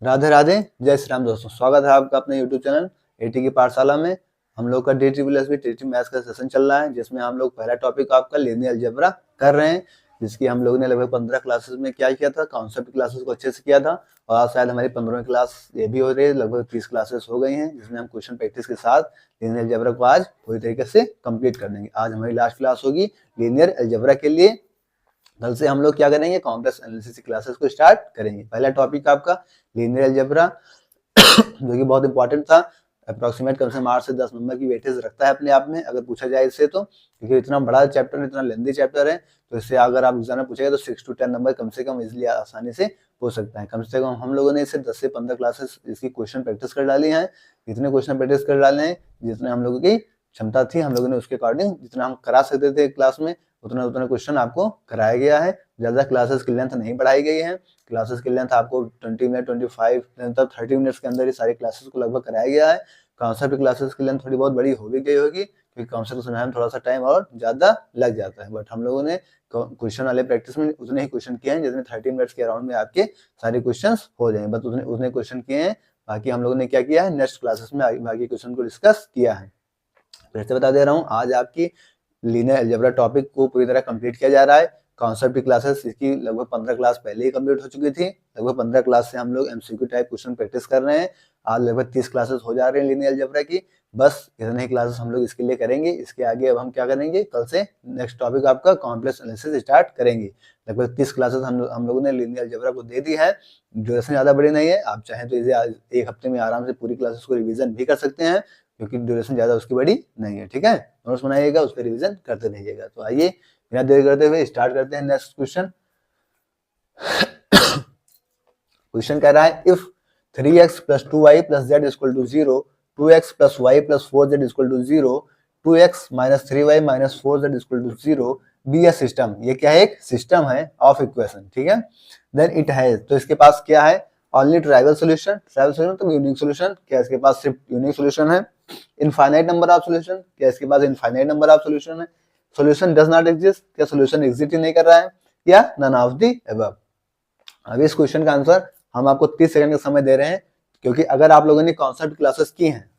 राधे राधे, जय श्री राम दोस्तों। स्वागत है आपका अपने YouTube चैनल एटी की पाठशाला में। हम लोग का टी मैथ्स का सेशन चल रहा है, जिसमें हम लोग पहला टॉपिक आपका लीनियर अलजेब्रा कर रहे हैं, जिसकी हम लोगों ने लगभग 15 क्लासेस में क्या किया था, कॉन्सेप्ट क्लासेस को अच्छे से किया था। और आज शायद हमारी 15वीं क्लास ये भी हो रही है, लगभग 30 क्लासेस हो गई हैं, जिसमें हम क्वेश्चन प्रैक्टिस के साथ लीनियर अलजेब्रा को आज पूरी तरीके से कंप्लीट कर देंगे। आज हमारी लास्ट क्लास होगी लीनियर अलजेब्रा के लिए। कल से हम लोग क्या करेंगे, कॉम्प्लेक्स एनालिसिस क्लासेस को स्टार्ट करेंगे। पहला टॉपिक आपका लीनियर अलजेब्रा जो कि बहुत इंपॉर्टेंट था। अप्रोक्सीमेट कम से कम 8 से 10 नंबर की वेटेज रखता है अपने आप में, अगर पूछा जाए इससे तो, क्योंकि इतना बड़ा चैप्टर, इतना लेंथी चैप्टर है, तो इससे अगर आप एग्जाम में पूछेगा तो 6 to 10 नंबर कम से कम इजिली आसानी से पूछ सकता है। कम से कम हम लोगों ने इसे 10 से 15 क्लासेस इसकी क्वेश्चन प्रैक्टिस कर डाली है। इतने क्वेश्चन प्रैक्टिस कर डाले हैं जितने हम लोगों की क्षमता थी, हम लोगों ने उसके अकॉर्डिंग जितना हम करा सकते थे क्लास में उतना क्वेश्चन आपको कराया गया है। ज्यादा क्लासेस की लेंथ नहीं बढ़ाई गई है। क्लासेस की लेंथ आपको 20 मिनट 25 मतलब 30 मिनट्स के अंदर ही सारी क्लासेस को लगभग कराया गया है। कॉन्सेप्ट क्लासेस की लेंथ थोड़ी बहुत बड़ी हो भी गई होगी, क्योंकि कॉन्सेप्ट समझाने में थोड़ा सा टाइम और ज्यादा लग जाता है। बट हम लोगों ने क्वेश्चन वाले प्रैक्टिस में उतने ही क्वेश्चन किए हैं जितने 30 मिनट्स के अराउंड में आपके सारे क्वेश्चन हो जाएंगे, बस उतने क्वेश्चन किए हैं। बाकी हम लोगों ने क्या किया है, नेक्स्ट क्लासेस में बाकी क्वेश्चन को डिस्कस किया है। फिर से बता दे रहा हूँ, आज आपकी लीनियर अलजेब्रा टॉपिक को पूरी तरह कंप्लीट किया जा रहा है। कॉन्सेप्ट की क्लासेस इसकी लगभग 15 क्लास पहले ही कंप्लीट हो चुकी थी। लगभग 15 क्लास से हम लोग एमसीक्यू टाइप क्वेश्चन प्रैक्टिस कर रहे हैं। आज लगभग 30 क्लासेस हो जा रहे हैं लीनियर अलजेब्रा की। बस इतने ही क्लासेस हम लोग इसके लिए करेंगे। इसके आगे अब हम क्या करेंगे, कल से नेक्स्ट टॉपिक आपका कॉम्प्लेक्स एनालिसिस स्टार्ट करेंगे। लगभग 30 क्लासेस हम लोगों ने लीनियर अलजेब्रा को दे दी है। ड्यूरेशन ज्यादा बड़ी नहीं है, आप चाहें तो इसे एक हफ्ते में आराम से पूरी क्लासेस को रिविजन भी कर सकते हैं, क्योंकि ड्यूरेशन ज्यादा उसकी बड़ी नहीं है। ठीक है, नोट्स बनाइएगा, उसका रिवीजन करते रहिएगा। तो आइए बिना देर करते हुए स्टार्ट करते हैं नेक्स्ट क्वेश्चन। क्वेश्चन कह रहा है, if 3x + 2y + z = 0, 2x + y + 4z = 0, 2x - 3y - 4z = 0 be a system. ये क्या है, एक सिस्टम है ऑफ इक्वेशन। ठीक है, देन इट हैज, तो इसके पास क्या है, only trivial solution. Trivial solution तो यूनिक सोल्यूशन, क्या इसके पास सिर्फ यूनिक सोल्यूशन है। इनफाइनाइट नंबर ऑफ सोल्यूशन, क्या इसके पास इनफाइनाइट नंबर ऑफ सोल्यूशन है। सोल्यूशन डज नॉट एग्जिस्ट, क्या सोल्यूशन एग्जिस्ट ही नहीं कर रहा है, या नन ऑफ द अबव। अब इस क्वेश्चन का आंसर हम आपको 30 सेकंड का समय दे रहे हैं, क्योंकि अगर आप लोगों ने कॉन्सेप्ट क्लासेस की हैं,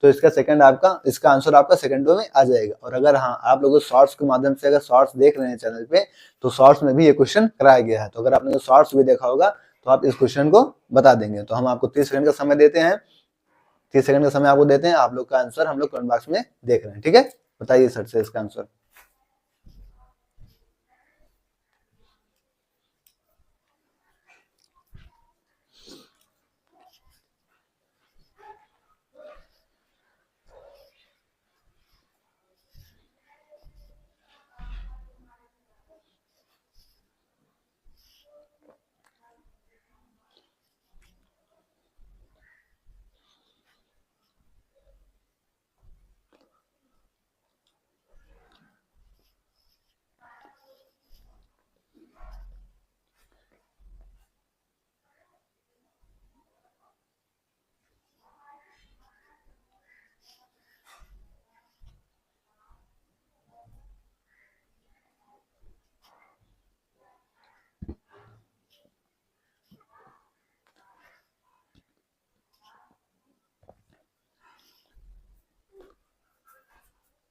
तो इसका आंसर आपका सेकंडों में आ जाएगा। और अगर हाँ आप लोग शॉर्ट्स के माध्यम से अगर शॉर्ट्स देख रहे हैं चैनल पे, तो शॉर्ट्स में भी ये क्वेश्चन कराया गया है। तो अगर आपने शॉर्ट्स भी देखा होगा तो आप इस क्वेश्चन को बता देंगे। तो हम आपको 30 सेकंड का समय देते हैं। 30 सेकंड का समय आपको देते हैं। आप लोग का आंसर हम लोग कमेंट बॉक्स में देख रहे हैं। ठीक है, बताइए सर से इसका आंसर।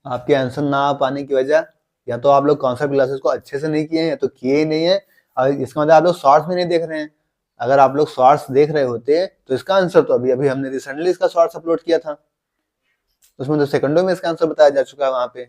आपके आंसर ना आ पाने की वजह, या तो आप लोग कॉन्सेप्ट क्लासेस को अच्छे से नहीं किए हैं, या तो किए ही नहीं है। और इसका मतलब आप लोग शॉर्ट्स में नहीं देख रहे हैं। अगर आप लोग शॉर्ट्स देख रहे होते तो इसका आंसर तो अभी हमने रिसेंटली इसका शॉर्ट्स अपलोड किया था, उसमें तो सेकंडों में इसका आंसर बताया जा चुका है वहां पे।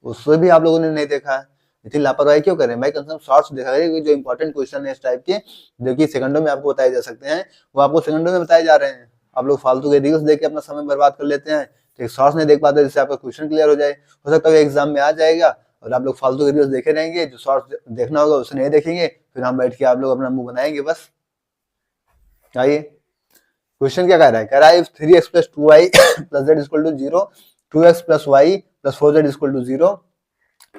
उससे भी आप लोगों ने नहीं देखा है, इतनी लापरवाही क्यों करें भाई। कम से कम शॉर्ट्स देखा करिए, जो इंपॉर्टेंट क्वेश्चन है इस टाइप के, जो कि सेकंडों में आपको बताए जा सकते हैं, वो आपको सेकंडों में बताए जा रहे हैं। आप लोग फालतू के रील्स देख के अपना समय बर्बाद कर लेते हैं, तो शॉर्ट्स नहीं देख पाते जिससे आपका क्वेश्चन क्लियर हो जाए। हो सकता है एग्जाम में आ जाएगा और आप लोग फालतू के रील्स देखे रहेंगे, जो शॉर्ट्स देखना होगा उसे नहीं देखेंगे, फिर हम बैठ के आप लोग अपना मुंह बनाएंगे बस। आइए क्वेश्चन क्या कह रहा है, कह रहा है 3x + 2y + z = 0, 2x + y + 4z = 0,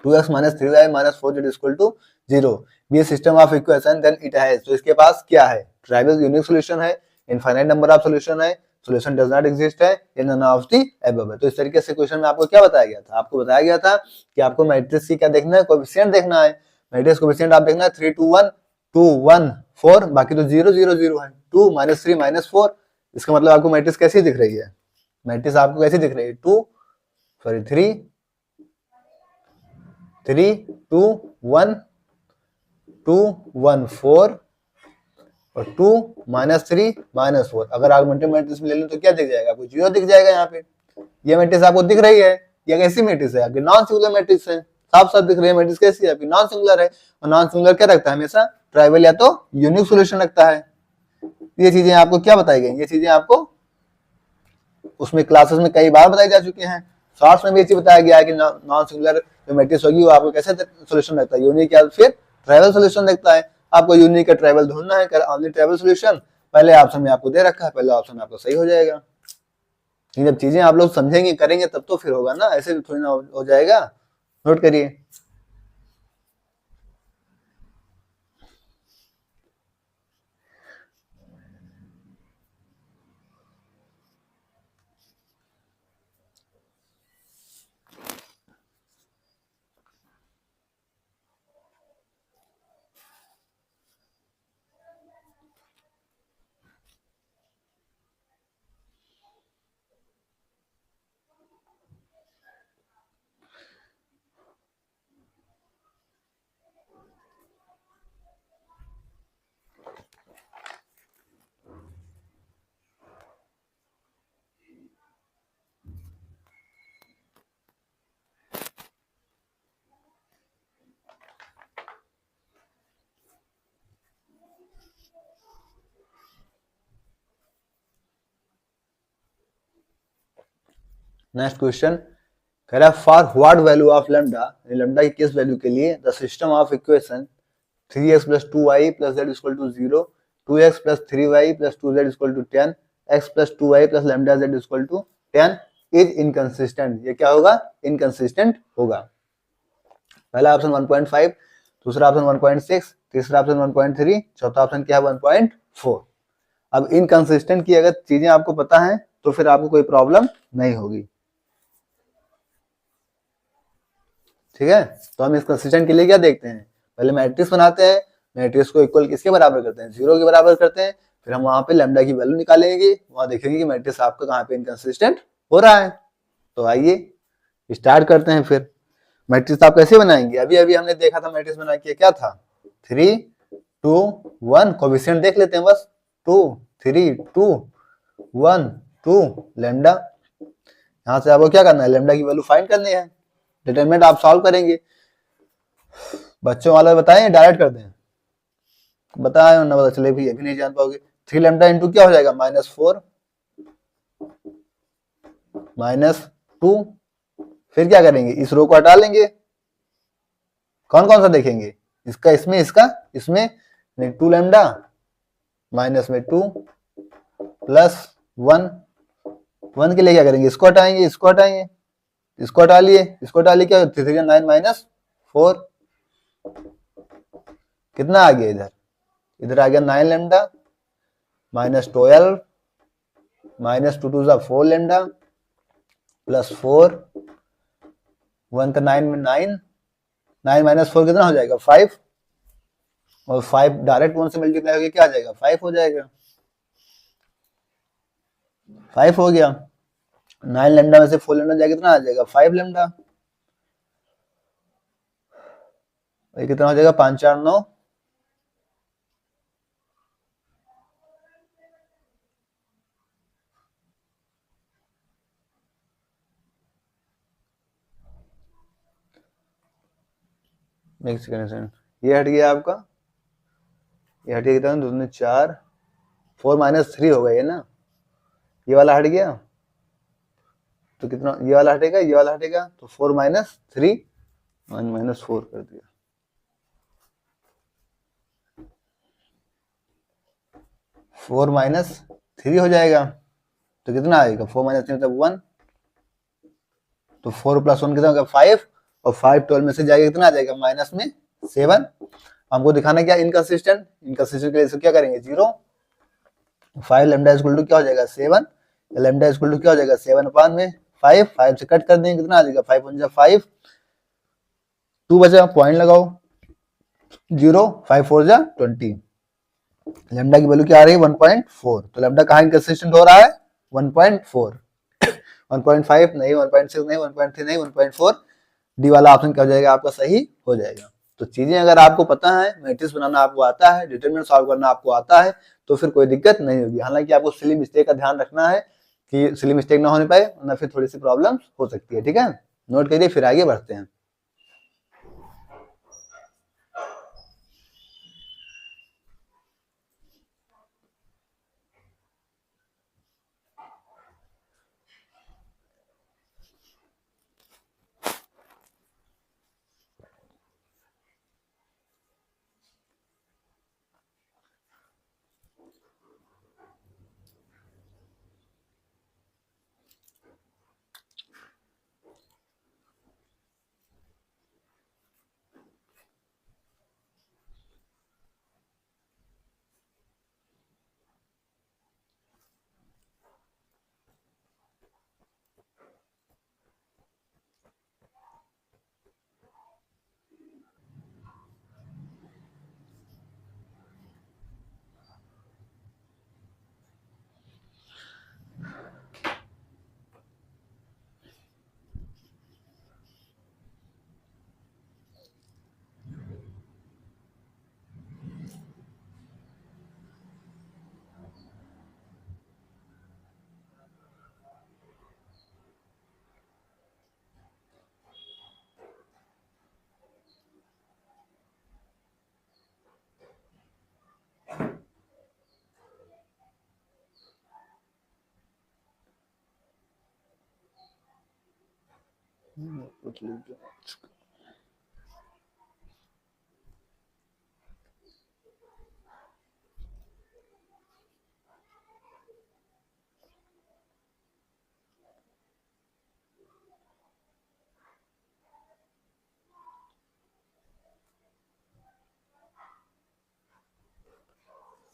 2x - 3y - 4z = 0 be system of equation, then it has, तो इसके पास क्या है, ट्राइवल यूनिक सॉल्यूशन है, इनफाइनाइट नंबर ऑफ सॉल्यूशन है, सॉल्यूशन डज नॉट एग्जिस्ट है, या नन ऑफ द अबव है। तो इस तरीके से क्वेश्चन में आपको क्या बताया गया था, आपको बताया गया था कि आपको मैट्रिक्स की क्या देखना है, कोएफिशिएंट देखना है। मैट्रिक्स कोएफिशिएंट आप देखना है 3 to 1, 2 1 4, बाकी तो 0 0 0 है। 2 -3 -4, इसका मतलब आपको मैट्रिक्स कैसी दिख रही है? मैट्रिक्स आपको कैसी दिख रही है? 3 3 2 1 2 1 4 और 2 -3 -4। अगर आगमेंटेड मैट्रिक्स में ले लें तो क्या दिख जाएगा आपको? 0 दिख जाएगा यहाँ पे। ये मैट्रिक्स आपको दिख रही है, ये कैसी मैट्रिक्स है? आपकी नॉन सिंगुलर मैट्रिक्स है, साफ साफ दिख रही है। मैट्रिक्स कैसी है आपकी? नॉन सिंगुलर है। और नॉन सिंगुलर क्या रखता है? हमेशा ट्राइवल या तो यूनिक सॉल्यूशन रखता है। ये चीजें आपको क्या बताई गई? ये चीजें आपको उसमें क्लासेस में कई बार बताई जा चुकी हैं। शॉर्ट्स में भी ये चीज बताया गया है कि नॉन सिंगुलर जो मैट्रिक्स होगी वो आपको कैसे सॉल्यूशन रखता है? यूनिक या फिर ट्राइवल सॉल्यूशन रखता है। आपको यूनिक का ट्राइवल ढूंढना है, कर ओनली ट्राइवल सॉल्यूशन पहले ऑप्शन में आपको दे रखा है, पहले ऑप्शन में आपको सही हो जाएगा। जब चीजें आप लोग समझेंगे करेंगे तब तो फिर होगा ना, ऐसे थोड़ी ना हो जाएगा। नोट करिए। नेक्स्ट क्वेश्चन कह रहा है for what value of lambda, lambda की किस वैल्यू के लिए the system of equation 3x + 2y + z = 0, 2x + 3y + 2z = 10, x + 2y + lambda z = 10 is inconsistent. ये क्या होगा? इनकंसिस्टेंट होगा। पहला ऑप्शन 1.5, दूसरा ऑप्शन 1.6, तीसरा ऑप्शन 1.3, चौथा ऑप्शन क्या है? 1.4। अब इनकंसिस्टेंट की अगर चीजें आपको पता है तो फिर आपको कोई प्रॉब्लम नहीं होगी। ठीक है, तो हम इस कंसिस्टेंट के लिए क्या देखते हैं? पहले मैट्रिक्स बनाते हैं, मैट्रिक्स को इक्वल किसके बराबर करते हैं? 0 के बराबर करते हैं। फिर हम वहां पे लैम्डा की वैल्यू निकालेंगे, वहां देखेंगे कि मैट्रिक्स आपका कहाँ पे इनकंसिस्टेंट हो रहा है। तो आइए स्टार्ट करते हैं। फिर मैट्रिक्स आप कैसे बनाएंगे? अभी अभी हमने देखा था मैट्रिक्स बना के, क्या था? 3 2 1, कोएफिशिएंट देख लेते हैं बस। 2 3 2 1 2 लैम्डा। यहाँ से आपको क्या करना है? लैम्डा की वैल्यू फाइंड करनी है। डिटरमिनेंट आप सॉल्व करेंगे। बच्चों वाला बताएं डायरेक्ट कर दें? बताए ना, पता चले भी, अभी नहीं जान पाओगे। 3 लैम्डा इंटू क्या हो जाएगा? -4 -2। फिर क्या करेंगे? इस रो को हटा लेंगे। कौन कौन सा देखेंगे? इसका, इसमें, इसका, इसमें। 2 लैम्डा माइनस में 2 प्लस 1, 1 के लिए क्या करेंगे? इसको हटाएंगे, इसको हटाएंगे, इसको हटा लिए, इसको हटा लिए, क्या 3 9 -4। कितना आ गया इधर? इधर आ गया 9 लैम्डा -12 -2 2 4 लैम्डा प्लस 4, 1 का 9 में 9, 9 - 4 कितना हो जाएगा? 5। और 5 डायरेक्ट 1 से मल्टीप्लाई होकर क्या आ जाएगा? 5 हो जाएगा। 5 हो गया। 9 लैम्डा में से 4 लैम्डा जाएगा, कितना आ जाएगा? 5 लैम्डा। ये कितना हो जाएगा? 5 4 9। नेक्स्ट कनेक्शन ये हट गया आपका, ये हट गया कितना? 2 4, 4 -3 होगा ये ना, ये वाला हट गया तो कितना? ये वाला हटेगा, ये वाला हटेगा, तो 4 -3 -4 कर दिया। फोर -3 हो जाएगा तो कितना आएगा? 4 -3 मतलब 1, तो 4 + 1 कितना होगा? 5। और 5 12 में से जाएगा, कितना आ जाएगा? माइनस में 7। हमको दिखाना क्या? इनकंसिस्टेंट। इनकंसिस्टेंट के लिए क्या करेंगे? 0। 5 लैम्डा = क्या हो जाएगा? 7। लैम्डा = क्या हो जाएगा? 7/5। 5 से कट कर देंगे, कितना आ जाएगा? 5 × 5, 2 बचा, पॉइंट लगाओ। 0, 5 4 जा 20, लेमडा की वैल्यू क्या आ रही है 1.4, तो लेमडा कहाँ इंकंसिस्टेंट हो रहा है 1.4, 1.5 नहीं, 1.6 नहीं, 1.3 नहीं, 1.4, डी वाला ऑप्शन क्या हो जाएगा आपका सही हो जाएगा। तो चीजें अगर आपको पता है, मैट्रिक्स बनाना आपको आता है, डिटरमिनेंट सॉल्व करना आपको आता है, तो फिर कोई दिक्कत नहीं होगी। हालांकि आपको सिली मिस्टेक का ध्यान रखना है कि सिली मिस्टेक ना होने पाए, वरना फिर थोड़ी सी प्रॉब्लम हो सकती है। ठीक है, नोट करिए, फिर आगे बढ़ते हैं।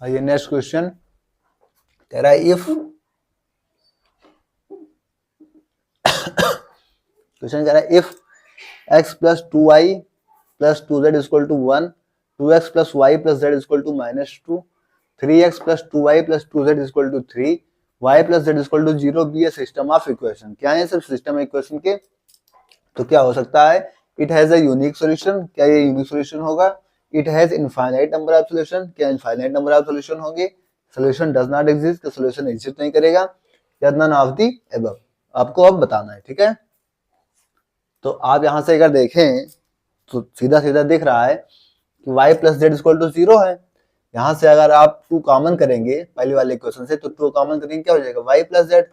आइए नेक्स्ट क्वेश्चन कह रहा है, इफ क्वेश्चन कह रहा है, if x plus 2y plus 2z equal to 1, 2x plus y plus z equal to -2, 3x plus 2y plus 2z equal to 3, y plus z equal to 0 be a system of equation. क्या है सिर्फ system equation के? तो क्या हो सकता है? It has a unique solution, क्या ये यूनिक सॉल्यूशन होगा? It has infinite number of solution, क्या इनफाइनाइट नंबर ऑफ सॉल्यूशन होंगे? सॉल्यूशन डज नॉट एग्जिस्ट, क्या सॉल्यूशन एग्जिस्ट नहीं करेगा? या नन ऑफ द अबव? आपको अब बताना है। ठीक है, तो आप यहां से अगर देखें तो सीधा सीधा दिख रहा है कि y plus z equal to 0 है। यहां से अगर आप 2 कॉमन करेंगे पहले वाले क्वेश्चन से, तो 2 कॉमन करेंगे क्या हो जाएगा, y plus z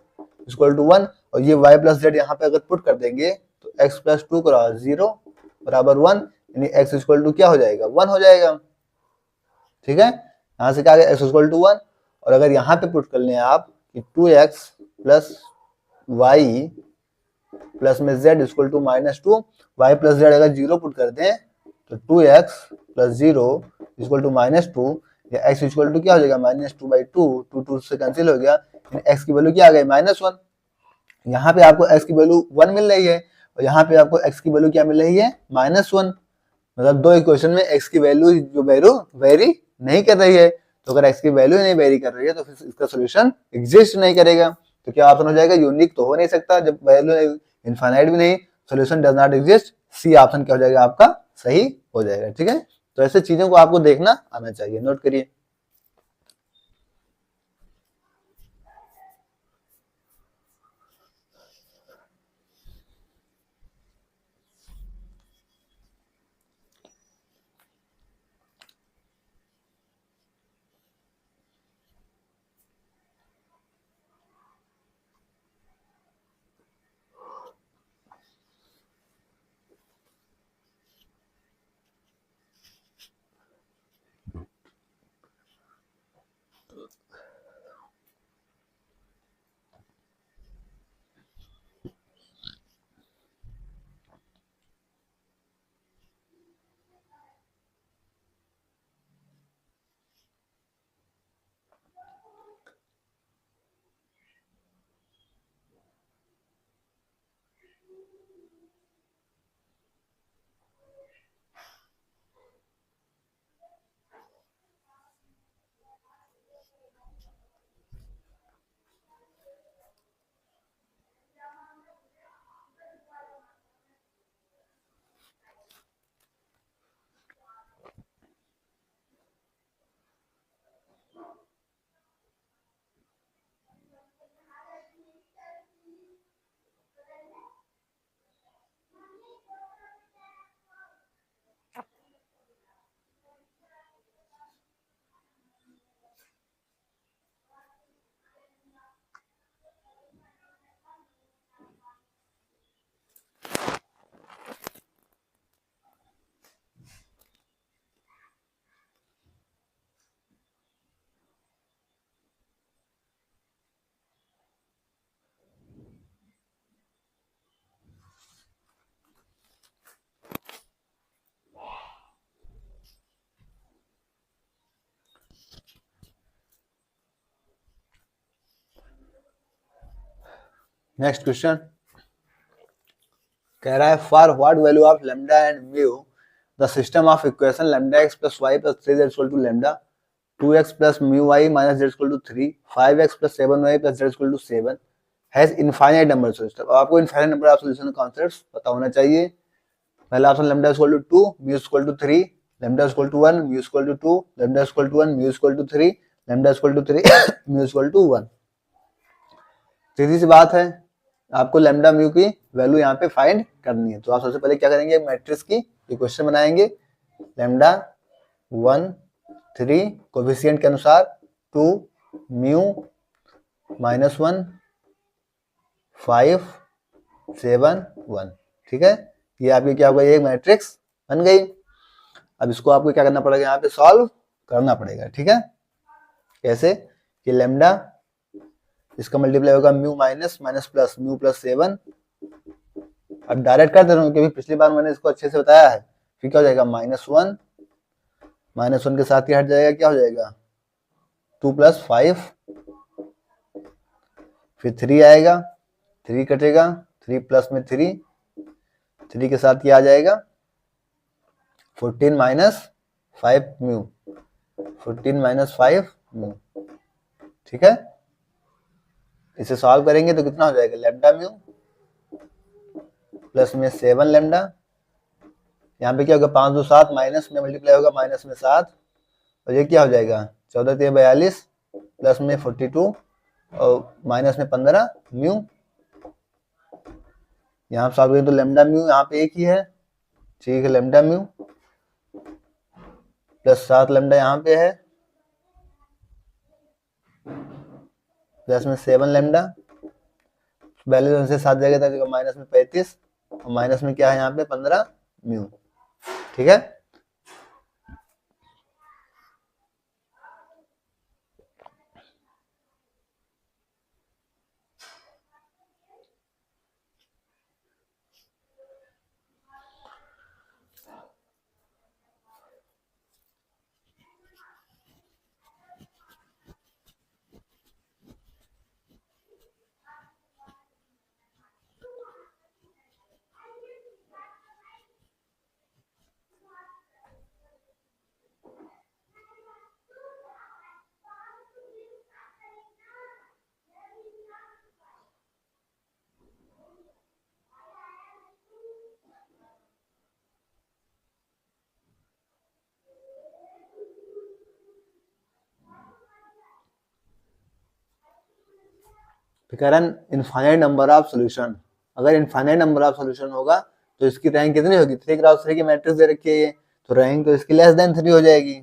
equal to 1, और ये y प्लस जेड यहाँ पे अगर पुट कर देंगे तो x प्लस 2 क्रॉस 0 बराबर 1, यानी x इक्वल टू क्या हो जाएगा 1 हो जाएगा। ठीक है, यहां से क्या आ गया x इक्वल टू 1, और अगर यहाँ पे पुट कर लें आप कि 2x प्लस y प्लस में z equal to -2, y plus z अगर 0 पुट कर दें तो 2x प्लस 0 इक्वल टू -2, या x इक्वल टू क्या हो जाएगा -2/2, 2 से कैंसिल हो गया, x की वैल्यू क्या आ गई -1। यहाँ पे आपको x की वैल्यू 1 मिल रही है, और यहाँ पे आपको x की वैल्यू क्या मिल रही है -1। मतलब दो इक्वेशन में x की वैल्यू जो वेरी नहीं कर रही है, तो अगर x की वैल्यू नहीं वेरी कर रही है तो फिर इसका सोल्यूशन एग्जिस्ट नहीं करेगा। तो क्या ऑप्शन हो जाएगा, यूनिक तो हो नहीं सकता जब वैल्यू इनफाइनाइट भी नहीं, solution does not exist, C option क्या हो जाएगा आपका सही हो जाएगा। ठीक है, तो ऐसे चीजों को आपको देखना आना चाहिए, नोट करिए। नेक्स्ट क्वेश्चन कह रहा है for what value of lambda and mu the system of equation lambda X plus Y plus 3 equal to lambda 2x plus mu Y minus z equal to 3 5x plus 7y plus z equal to 7 has infinite number solution. आपको infinite number of solution concepts पता होना चाहिए। पहला option lambda equal to 2 mu equal to 3 lambda equal to 1 mu equal to 2 lambda equal to 1 mu equal to 3 lambda equal to 3 mu equal to 1। सीधी सी बात है, आपको लैम्डा म्यू की वैल्यू यहाँ पे फाइंड करनी है। तो आप सबसे पहले क्या करेंगे, मैट्रिक्स की इक्वेशन बनाएंगे। लैम्डा 1 3 कोफिशिएंट के अनुसार 2 म्यू -1 5 7 1। ठीक है, ये आपकी क्या होगा, ये मैट्रिक्स बन गई। अब इसको आपको क्या करना पड़ेगा, यहाँ पे सॉल्व करना पड़ेगा। ठीक है, कैसे कि लैम्डा इसका मल्टीप्लाई होगा mu minus minus plus mu plus 7। अब डायरेक्ट कर दे रहा हूँ क्योंकि पिछली बार मैंने इसको अच्छे से बताया है। फिर क्या हो जाएगा, -1 के साथ क्या हट जाएगा, क्या हो जाएगा 2 + 5, फिर 3 आएगा, 3 कटेगा, 3 प्लस में 3 के साथ क्या आ जाएगा 14 - 5 म्यू 14 - 5 म्यू। ठीक है, इसे सॉल्व करेंगे तो कितना हो जाएगा, लैम्डा म्यू प्लस में 7 लैम्डा, यहाँ पे क्या होगा 5 2 7 माइनस में मल्टीप्लाई होगा माइनस में 7 और ये क्या हो जाएगा 14 3 42 प्लस में 42 और माइनस में 15 म्यू। यहाँ सॉल्व करें तो लैम्डा म्यू यहाँ पे एक ही है। ठीक है, लैम्डा म्यू प्लस 7 लैम्डा यहाँ पे है प्लस में 7 लैम्डा, बैलेंस से 7 जाएगा तो माइनस में 35 और माइनस में क्या है यहाँ पे 15 म्यू। ठीक है, कारण इनफाइनाइट नंबर ऑफ सॉल्यूशन। अगर इनफाइनाइट नंबर ऑफ सॉल्यूशन होगा तो इसकी रैंक कितनी होगी, 3 क्रॉस 3 की मैट्रिक्स दे रखी है ये, तो रैंक तो इसकी लेस देन 3 हो जाएगी।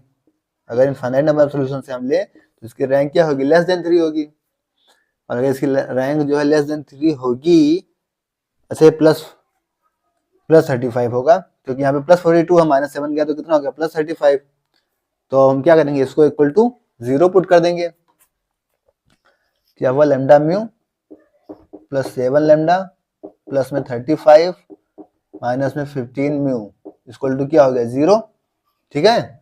अगर इनफाइनाइट नंबर ऑफ सॉल्यूशन से हम ले तो इसकी रैंक क्या होगी, लेस देन 3 होगी। और अगर इसकी रैंक जो है लेस देन 3 होगी, ऐसे प्लस 35 होगा, क्योंकि यहाँ पे प्लस 42 है, -7 गया तो कितना हो गया +35। तो हम क्या करेंगे, इसको इक्वल टू 0 पुट कर देंगे। क्या हुआ, lambda mu plus 7 lambda plus में 35 माइनस में 15 म्यू इक्वल टू क्या हो गया 0। ठीक है,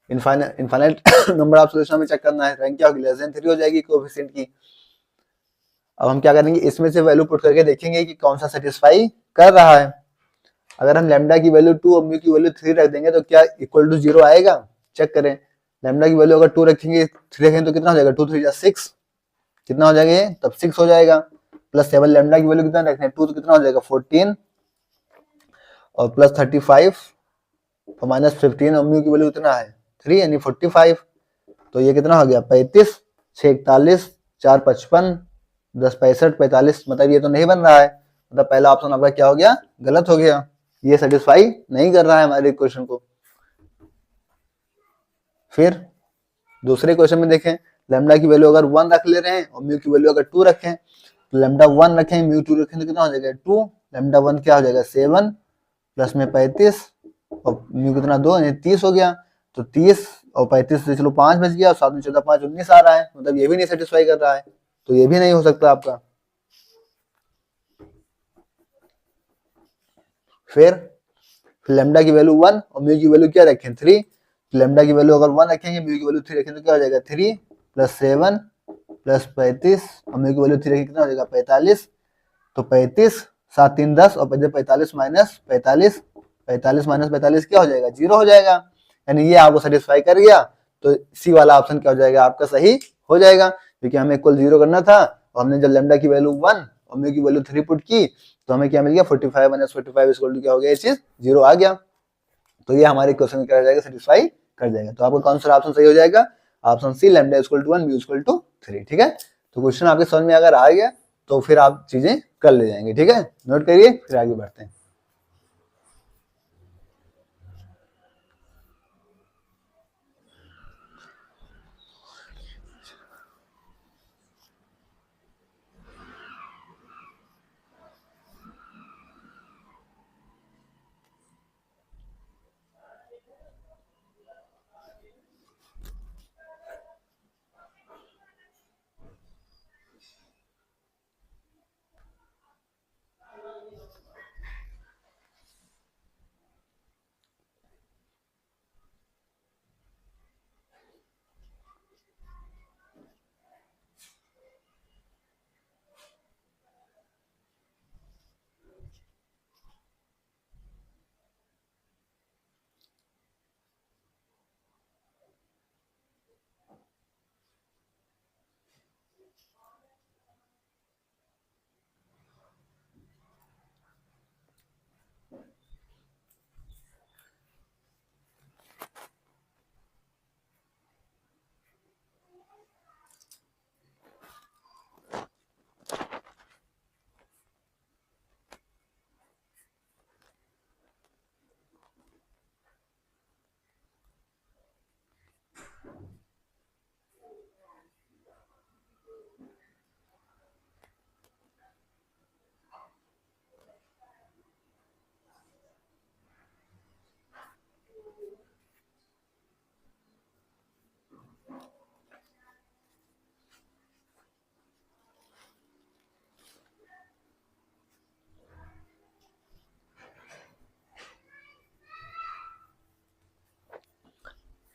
इनफाइनाइट नंबर ऑफ सॉल्यूशन में चेक करना है, रैंक क्या होगी, लेस देन 3 हो जाएगी कोएफिशिएंट की। अब हम क्या करेंगे, इसमें से वैल्यू पुट करके देखेंगे कि कौन सा सेटिस्फाई कर रहा है। अगर हम लैम्डा की वैल्यू 2 और म्यू की वैल्यू 3 रख देंगे तो क्या इक्वल टू 0 आएगा, चेक करें। लैम्डा की वैल्यू अगर 2 रखेंगे 3 रखेंगे तो कितना हो जाएगा, 2 3 6, कितना हो जाएगा ये, तब 6 हो जाएगा। प्लस 7 लैम्डा की वैल्यू कितना रखते हैं 2, तो कितना हो जाएगा 14 और प्लस 35 और माइनस 15 और म्यू की वैल्यू कितना है 3 यानी 45। तो ये कितना हो गया 35 6 41 4 55 10 65 45। मतलब ये तो नहीं बन रहा है, मतलब पहला ऑप्शन आपका क्या हो गया, गलत हो गया, ये सेटिस्फाई नहीं कर रहा है हमारे इक्वेशन को। फिर दूसरे क्वेश्चन में देखें, लैम्डा की वैल्यू अगर 1 रख ले रहे हैं और म्यू की वैल्यू अगर 2 रखें, तो लैम्डा 1 रखें म्यू 2 रखें तो कितना हो जाएगा 2। लैम्डा 1 क्या हो जाएगा 7 प्लस में 35 और म्यू कितना 2 यानी 30 हो गया। तो 30 और 35 से चलो 5 बच गया और 7 में 14 5 19 आ रहा है, मतलब ये भी नहीं सेटिस्फाई कर रहा है, तो ये भी नहीं हो सकता आपका। फिर लैम्डा की वैल्यू 1 और म्यू की वैल्यू क्या रखें 3। लैम्डा की वैल्यू अगर 1 रखेंगे म्यू की वैल्यू 3 रखें तो क्या हो जाएगा 3 + 7 + 35 और म्यू की वैल्यू 3 रखें कितना हो जाएगा 45 तो 35, 7 3 10 और 45 माइनस 45, 45 माइनस 45 क्या हो जाएगा, 0 हो जाएगा। यानी ये आपको सेटिस्फाई कर गया, तो सी वाला ऑप्शन क्या हो जाएगा आपका सही हो जाएगा, क्योंकि हमें इक्वल 0 करना था और हमने जब लैम्डा की वैल्यू 1 और म्यू की वैल्यू 3 पुट की तो हमें क्या मिल गया, 45 माइनस 45 इक्वल टू क्या हो गया, ये चीज 0 आ गया। तो ये हमारे क्वेश्चन में क्या हो जाएगा, सेटिस्फाई कर जाएगा। तो आपका कौन सा ऑप्शन सही हो जाएगा, option C lambda equal to 1 mu equal to 3। ठीक है, तो क्वेश्चन आपके समझ में अगर आ गया तो फिर आप चीजें कर ले जाएंगे। ठीक है, नोट करिए, फिर आगे बढ़ते हैं।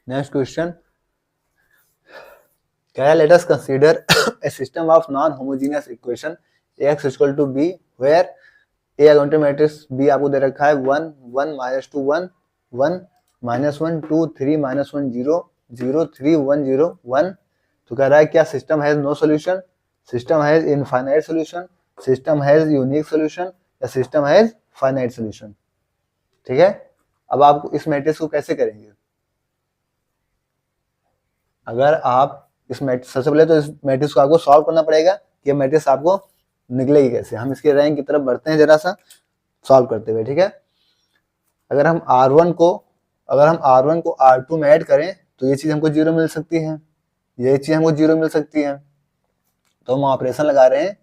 नेक्स्ट क्वेश्चन, क्या, let us consider a system of non homogeneous equation x equal to b where A accounted matrix B आपको दे रखा है 1 1 माइनस 2 1 1 माइनस 1 2 3 माइनस 1 0 0 3 1 0 1। तो कह रहा है क्या system has no solution, system has infinite solution, system has unique solution या सिस्टम हैज फाइनाइट सॉल्यूशन। ठीक है, अब आप इस मैट्रिक्स को कैसे करेंगे, अगर आप इस मैट्रिक्स, सबसे पहले तो इस मैट्रिक्स को आपको सॉल्व करना पड़ेगा कि मैट्रिक्स आपको निकलेगी कैसे। हम इसके रैंक की तरफ बढ़ते हैं जरा सा सॉल्व करते हुए। ठीक है, अगर हम R1 को R2 में ऐड करें तो ये चीज हमको 0 मिल सकती है, ये चीज हमको 0 मिल सकती है। तो हम ऑपरेशन लगा रहे हैं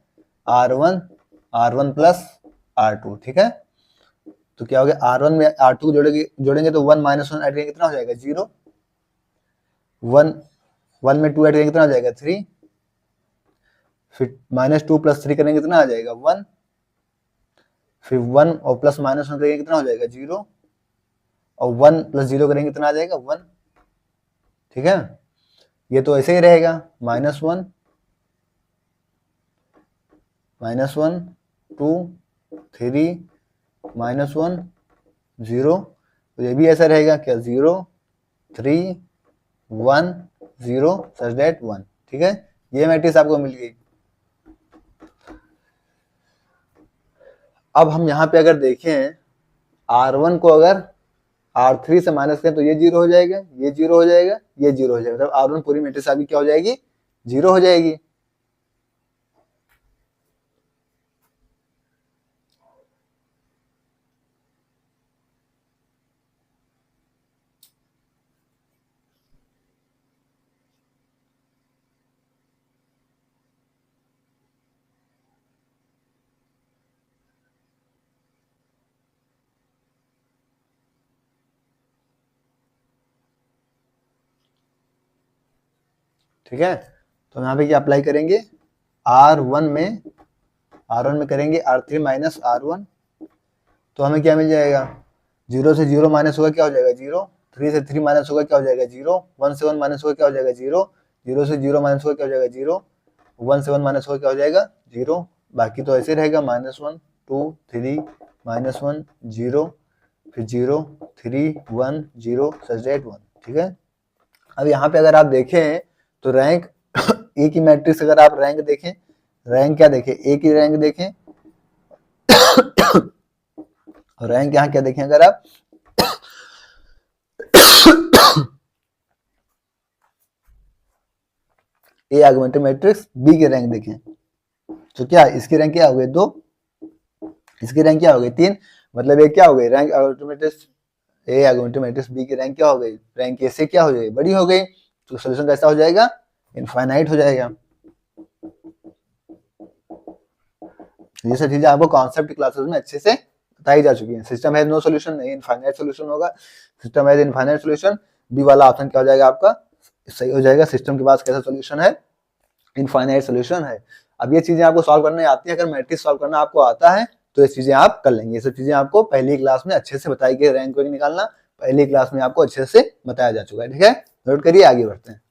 R1 प्लस R2। ठीक है, तो क्या हो गया, R1 में R2 को जोड़ेंगे तो 1 माइनस 1 ऐड करेंगे कितना हो जाएगा, 0। 1 में 2 ऐड करेंगे कितना हो जाएगा, 3। फिर माइनस 2 प्लस 3 करेंगे कितना आ जाएगा, 1। फिर 1 और प्लस माइनस 1 करेंगे कितना हो जाएगा, 0। और 1 प्लस 0 करेंगे कितना आ जाएगा, 1। ठीक है, ये तो ऐसे ही रहेगा, -1 2 3 -1 0। तो ये भी ऐसा रहेगा क्या, 0 3 1 0 सच दैट 1। ठीक है, ये मैट्रिक्स आपको मिल गई। अब हम यहाँ पे अगर देखें R1 को अगर R3 से माइनस करें तो ये 0 हो जाएगा, ये 0 हो जाएगा, ये 0 हो जाएगा, मतलब R1 पूरी मैट्रिक्स आपकी क्या हो जाएगी, 0 हो जाएगी। ठीक है, तो यहाँ पे क्या अप्लाई करेंगे, R1 में करेंगे R3 माइनस R1, तो हमें क्या मिल जाएगा, 0 से 0 माइनस होगा क्या हो जाएगा, 0। 3 से 3 माइनस होगा क्या हो जाएगा, 0। 1 से 1 माइनस होगा क्या हो जाएगा, 0। 0 से 0 माइनस होगा क्या हो जाएगा, 0। 1 से 1 माइनस होगा क्या हो जाएगा, 0। बाकी तो ऐसे रहेगा -1 2 3 -1 0 फिर 0 3 1 0 सच दैट 1। ठीक है, अब यहाँ पे अगर आप देखें तो रैंक ए की मैट्रिक्स अगर आप रैंक देखें, रैंक क्या देखें, ए की रैंक देखें और रैंक यहाँ क्या देखें अगर आप ए आगमेंटेड मैट्रिक्स बी की रैंक देखें तो क्या इसकी रैंक क्या हो गई 2, इसकी रैंक क्या हो गई 3, मतलब ये क्या हो गई रैंक आगमेंटेड ए आगमेंटेड मैट्रिक्स बी की रैंक क्या हो गई, रैंक ए से क्या हो जाएगी, बड़ी हो गई। तो सोल्यूशन कैसा हो जाएगा, इनफाइनाइट हो जाएगा। ये सब चीजें आपको कॉन्सेप्ट क्लासेस में अच्छे से बताई जा चुकी हैं। सिस्टम हैज नो सॉल्यूशन नहीं, इनफाइनाइट सॉल्यूशन होगा। System has infinite solution, B वाला ऑप्शन क्या हो जाएगा आपका सही हो जाएगा। सिस्टम के पास कैसा सॉल्यूशन है, इनफाइनाइट सॉल्यूशन है। अब ये चीजें आपको सॉल्व करने आती है, अगर मैट्रिक्स सॉल्व करना आपको आता है तो ये चीजें आप कर लेंगे। ये सब चीजें आपको पहली क्लास में अच्छे से बताई गई, रैंक निकालना पहली क्लास में आपको अच्छे से बताया जा चुका है। ठीक है, नोट करिए, आगे बढ़ते हैं।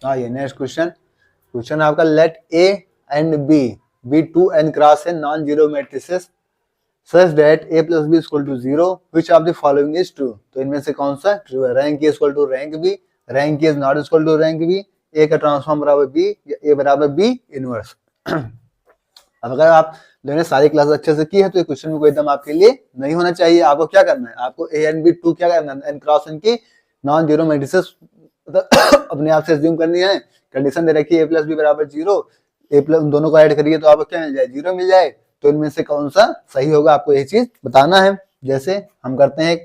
हाँ, ये नेक्स्ट क्वेश्चन आपका let A and B be 2 n cross है non zero matrices such that a plus B equal to 0 which of the following is true. तो इनमें से कौन सा ट्रू है, rank A equal to rank B, rank A is not equal to rank B, A का transform बराबर B या ए बराबर बी इनवर्स। अब अगर आप लोगों ने सारी क्लास अच्छे से की है तो ये क्वेश्चन में कोई एकदम आपके लिए नहीं होना चाहिए। आपको क्या करना है, आपको ए एंड बी 2 क्या करना है, n क्रॉस n की नॉन जीरो मैट्रिसेस अपने आप से अज्यूम करनी है। कंडीशन दे रखी है ए प्लस बी बराबर 0, ए प्लस दोनों को ऐड करिए तो आपको क्या मिल जाए 0 मिल जाए। तो इनमें से कौन सा सही होगा आपको ये चीज बताना है। जैसे हम करते हैं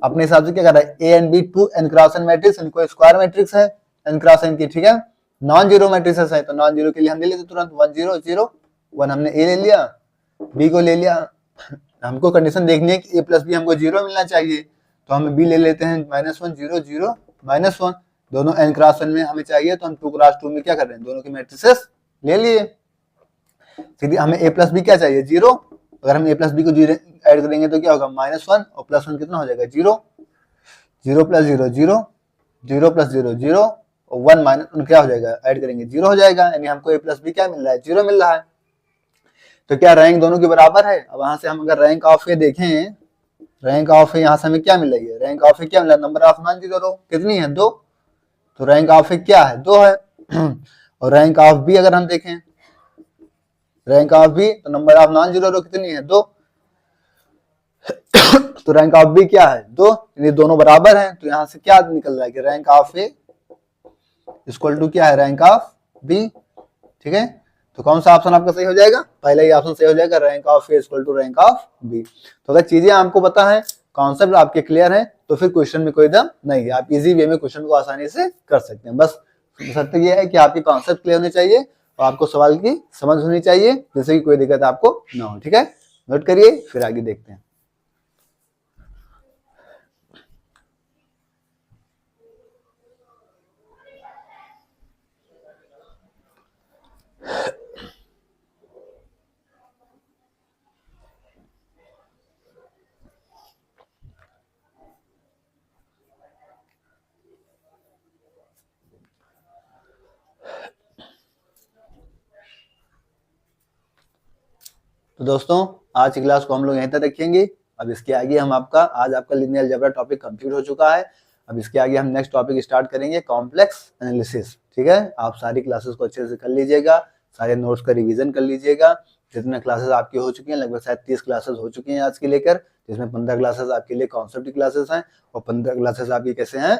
अपने हिसाब से क्या कर रहा है, A and B 2 n cross n matrix, इनको स्क्वायर मैट्रिक्स है n क्रॉस n की। ठीक है, नॉन जीरो मैट्रिक्स है तो नॉन जीरो के लिए हम ले लेते तुरंत 1 0 0 1 हमने ए ले लिया, बी को ले लिया। हमको कंडीशन देखनी है कि ए प्लस बी हमको 0 मिलना चाहिए तो हम बी ले लेते हैं -1 0 0 -1, दोनों n क्रॉस n में हमें चाहिए तो हम 2 क्रॉस 2 में क्या कर रहे हैं, दोनों के मैट्रिसेस ले लिए। सीधी हमें a प्लस बी क्या चाहिए 0, अगर हम a प्लस बी को ऐड करेंगे तो क्या होगा -1 और +1 कितना हो जाएगा 0, 0 प्लस 0 0, 0 प्लस 0 0 और 1 माइनस क्या हो जाएगा, ऐड करेंगे 0 हो जाएगा, यानी हमको a प्लस बी क्या मिल रहा है 0 मिल रहा है। तो क्या रैंक दोनों के बराबर है। अब वहां से हम अगर रैंक ऑफ ए देखें, रैंक ऑफ ए यहाँ से हमें क्या मिल रही है, रैंक ऑफ ए क्या मिला, नंबर ऑफ नॉन जीरो रो कितनी है 2, तो रैंक ऑफ ए क्या है 2 है। और रैंक ऑफ बी अगर हम देखें, रैंक ऑफ बी तो नंबर ऑफ नॉन जीरो रो कितनी है 2, तो रैंक ऑफ बी क्या है 2, ये दोनों बराबर हैं। तो यहाँ से क्या निकल रहा है कि rank of A equal to क्या है रैंक ऑफ बी। ठीक है, तो कौन सा ऑप्शन आपका सही हो जाएगा, पहला ही ऑप्शन सही हो जाएगा, rank of A equal to rank of B. तो अगर चीजें आपको पता है, कॉन्सेप्ट आपके क्लियर है तो फिर क्वेश्चन में कोई दम नहीं है, आप इजी वे में क्वेश्चन को आसानी से कर सकते हैं। बस शर्त ये है कि आपके कॉन्सेप्ट क्लियर होने चाहिए और आपको सवाल की समझ होनी चाहिए, जिससे कि कोई दिक्कत आपको ना हो। ठीक है, नोट करिए, फिर आगे देखते हैं। तो दोस्तों, आज की क्लास को हम लोग यहीं तक रखेंगे। अब इसके आगे हम आज आपका लीनियर अलजेब्रा टॉपिक कंप्लीट हो चुका है। अब इसके आगे हम नेक्स्ट टॉपिक स्टार्ट करेंगे, कॉम्प्लेक्स एनालिसिस। ठीक है, आप सारी क्लासेस को अच्छे से कर लीजिएगा, सारे नोट्स का रिवीजन कर लीजिएगा। जितने क्लासेस आपकी हो चुकी हैं, लगभग शायद 30 क्लासेस हो चुकी हैं आज की लेकर, जिसमें 15 क्लासेस आपके लिए कॉन्सेप्ट की क्लासेस हैं और 15 क्लासेस आपकी कैसे हैं,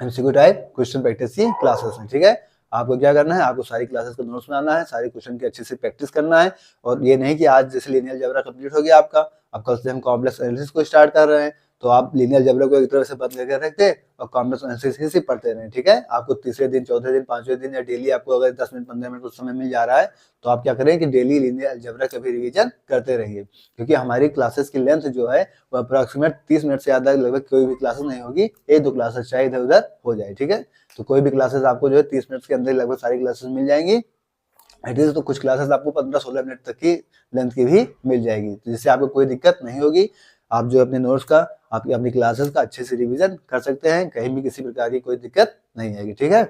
एमसीक्यू टाइप क्वेश्चन प्रैक्टिस की क्लासेस हैं। ठीक है, आपको क्या करना है, आपको सारी क्लासेस का नोट्स बनाना है, सारे क्वेश्चन की अच्छे से प्रैक्टिस करना है। और ये नहीं कि आज जैसे लीनियर अलजेब्रा कंप्लीट हो गया आपका, अब कल से हम कॉम्प्लेक्स एनालिसिस को स्टार्ट कर रहे हैं, तो आप लीनियर अलजेब्रा को एक तरह से बंद करके रखते और कॉम्प्लेक्स एनालिसिस ही सिर्फ पढ़ते रहे। ठीक है, आपको तीसरे दिन, चौथे दिन, पांचवें दिन या डेली आपको अगर 10 मिनट 15 मिनट कुछ समय मिल जा रहा है, तो आप क्या करें कि डेली लीनियर अलजेब्रा का भी रिवीजन करते रहिए, क्योंकि हमारी क्लासेस की लेंथ जो है वो अप्रोक्सीमेट 30 मिनट से ज्यादा लगभग कोई भी क्लासेस नहीं होगी, एक दो क्लासेस चाहे इधर उधर हो जाए। ठीक है, तो कोई भी क्लासेस आपको जो है 30 मिनट के अंदर लगभग सारी क्लासेस मिल जाएंगी। एटलीस्ट तो कुछ क्लासेस आपको 15-16 मिनट तक की लेंथ की भी मिल जाएगी, तो जिससे आपको कोई दिक्कत नहीं होगी। आप जो अपने नोट्स का, आपकी अपनी क्लासेस का अच्छे से रिवीजन कर सकते हैं, कहीं भी किसी प्रकार की कोई दिक्कत नहीं आएगी। ठीक है,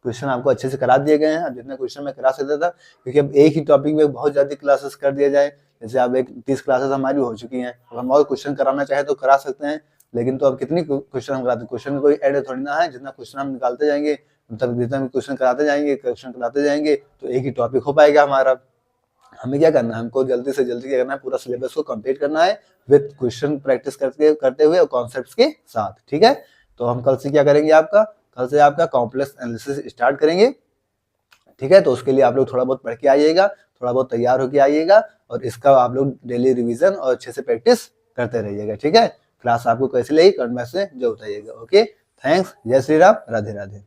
क्वेश्चन आपको अच्छे से करा दिए गए हैं, अब जितना क्वेश्चन मैं करा सकता था, क्योंकि अब एक ही टॉपिक में बहुत ज्यादा क्लासेस कर दिया जाए, जैसे अब 30 क्लासेस हमारी हो चुकी हैं, अब हम और क्वेश्चन कराना चाहे तो करा सकते हैं, लेकिन तो अब कितनी क्वेश्चन हम कराते हैं, क्वेश्चन में कोई ऐड थोड़ी ना है, जितना क्वेश्चन हम निकालते जाएंगे, मतलब जितना भी क्वेश्चन कराते जाएंगे, क्वेश्चन कराते जाएंगे, तो एक ही टॉपिक हो पाएगा हमारा। हमें क्या करना है, हमको जल्दी से जल्दी क्या करना है, पूरा सिलेबस को कंप्लीट करना है विद क्वेश्चन प्रैक्टिस करते हुए और कॉन्सेप्ट्स के साथ। ठीक है, तो हम कल से क्या करेंगे, कल से आपका कॉम्प्लेक्स एनालिसिस स्टार्ट करेंगे। ठीक है, तो उसके लिए आप लोग थोड़ा बहुत पढ़ के आइएगा, थोड़ा बहुत तैयार होके आइएगा, और इसका आप लोग डेली रिवीजन और अच्छे से प्रैक्टिस करते रहिएगा। ठीक है, क्लास आपको कैसी लगी कमेंट में जरूर बताइएगा। ओके, थैंक्स, जय श्री राम, राधे राधे।